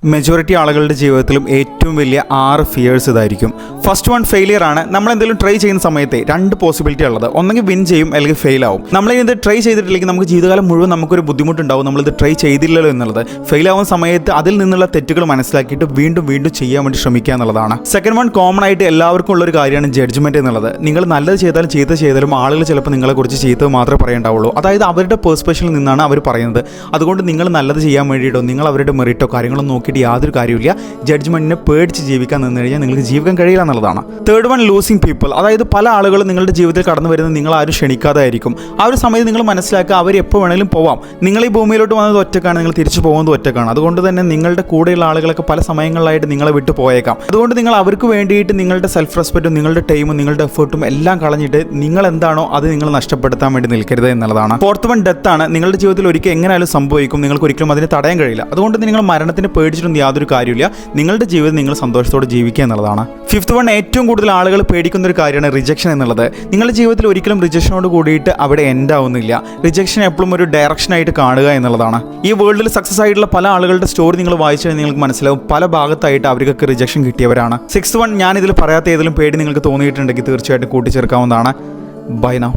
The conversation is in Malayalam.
മെജോറിറ്റി ആളുകളുടെ ജീവിതത്തിലും ഏറ്റവും വലിയ 6 ഫിയേഴ്സ് ഇതായിരിക്കും. ഫസ്റ്റ് വൺ ഫെയിലിയർ ആണ്. നമ്മൾ എന്തെങ്കിലും ട്രൈ ചെയ്യുന്ന സമയത്ത് 2 പോസിബിലിറ്റി ഉള്ളത്. ഒന്നെങ്കിൽ വിൻ ചെയ്യും അല്ലെങ്കിൽ ഫെയിൽ ആവും. നമ്മളിത് ട്രൈ ചെയ്തിട്ടില്ലെങ്കിൽ നമുക്ക് ജീവിതകാലം മുഴുവൻ നമുക്കൊരു ബുദ്ധിമുട്ടുണ്ടാവും. നമ്മളിത് ട്രൈ ചെയ്തില്ലല്ലോ എന്നുള്ളത്. ഫെയിൽ ആവുന്ന സമയത്ത് അതിൽ നിന്നുള്ള തെറ്റുകൾ മനസ്സിലാക്കിയിട്ട് വീണ്ടും വീണ്ടും ചെയ്യാൻ വേണ്ടി ശ്രമിക്കുക എന്നുള്ളതാണ്. സെക്കൻഡ് വൺ കോമൺ ആയിട്ട് എല്ലാവർക്കും ഉള്ളൊരു കാര്യമാണ് ജഡ്ജ്മെന്റ് എന്നുള്ളത്. നിങ്ങൾ നല്ലത് ചെയ്താലും ചെയ്താലും ആളുകൾ ചിലപ്പോൾ നിങ്ങളെക്കുറിച്ച് ചെയ്തത് മാത്രമേ പറയണ്ടാവുള്ളൂ. അതായത് അവരുടെ പെർസ്പെക്ഷനിൽ നിന്നാണ് അവർ പറയുന്നത്. അതുകൊണ്ട് നിങ്ങൾ നല്ലത് ചെയ്യാൻ വേണ്ടിയിട്ടോ നിങ്ങൾ അവരുടെ മെറിറ്റോ കാര്യങ്ങളോ നോക്കി യാതൊരു കാര്യമില്ല. ജഡ്ജ്മെന്റിനെ പേടിച്ച് ജീവിക്കാൻ നിന്ന് കഴിഞ്ഞാൽ നിങ്ങൾക്ക് ജീവിക്കാൻ കഴിയില്ല എന്നുള്ളതാണ്. Third one losing people. അതായത് പല ആളുകളും നിങ്ങളുടെ ജീവിതത്തിൽ കടന്നു വരുന്നത് നിങ്ങൾ ആരും ക്ഷണിക്കാതെ ആയിരിക്കും. ആ ഒരു സമയത്ത് നിങ്ങൾ മനസ്സിലാക്കുക അവർ എപ്പോൾ വേണമെങ്കിലും പോവാം. നിങ്ങൾ ഈ ഭൂമിയിലോട്ട് വന്നത് ഒറ്റക്കാണ്, നിങ്ങൾ തിരിച്ചു പോകുന്നത് ഒറ്റക്കാണ്. അതുകൊണ്ട് തന്നെ നിങ്ങളുടെ കൂടെയുള്ള ആളുകളൊക്കെ പല സമയങ്ങളിലായിട്ട് നിങ്ങളെ വിട്ടു പോയേക്കാം. അതുകൊണ്ട് നിങ്ങൾ അവർക്ക് വേണ്ടിയിട്ട് നിങ്ങളുടെ സെൽഫ് റെസ്പെക്റ്റും നിങ്ങളുടെ ടൈമും നിങ്ങളുടെ എഫേർട്ടും എല്ലാം കളഞ്ഞിട്ട് നിങ്ങൾ എന്താണോ അത് നിങ്ങൾ നഷ്ടപ്പെടുത്താൻ വേണ്ടി നിൽക്കരുത് എന്നുള്ളതാണ്. ഫോർത്ത് വൺ ഡെത്ത് ആണ്. നിങ്ങളുടെ ജീവിതത്തിൽ ഒരിക്കൽ എങ്ങനെയാലും സംഭവിക്കും. നിങ്ങൾക്ക് ഒരിക്കലും അതിനെ തടയാൻ കഴിയില്ല. അതുകൊണ്ട് നിങ്ങൾ മരണത്തിന് പേടിച്ചിട്ടൊന്നും യാതൊരു കാര്യമില്ല. നിങ്ങളുടെ ജീവിതം നിങ്ങൾ സന്തോഷത്തോടെ ജീവിക്കുക എന്നുള്ളതാണ്. ഫിഫ്ത്ത് വൺ ഏറ്റവും കൂടുതൽ ആളുകൾ പേടിക്കുന്ന ഒരു കാര്യമാണ് റിജക്ഷൻ എന്നുള്ളത്. നിങ്ങളുടെ ജീവിതത്തിൽ ഒരിക്കലും റിജക്ഷനോട് കൂടിയിട്ട് അവിടെ എൻഡ് ആവുന്നില്ല. റിജക്ഷൻ എപ്പോഴും ഒരു ഡയറക്ഷനായിട്ട് കാണുക എന്നുള്ളതാണ്. ഈ വേൾഡിൽ സക്സസ് ആയിട്ടുള്ള പല ആളുകളുടെ സ്റ്റോറി നിങ്ങൾ വായിച്ചാൽ നിങ്ങൾക്ക് മനസ്സിലാവും പല ഭാഗത്തായിട്ട് അവർക്കൊക്കെ റിജക്ഷൻ കിട്ടിയവരാണ്. സിക്സ്ത് വൺ ഞാൻ ഇതിൽ പറയാത്ത ഏതെങ്കിലും പേടി നിങ്ങൾക്ക് തോന്നിയിട്ടുണ്ടെങ്കിൽ തീർച്ചയായിട്ടും കൂട്ടിച്ചേർക്കാവുന്നതാണ്. Buy now.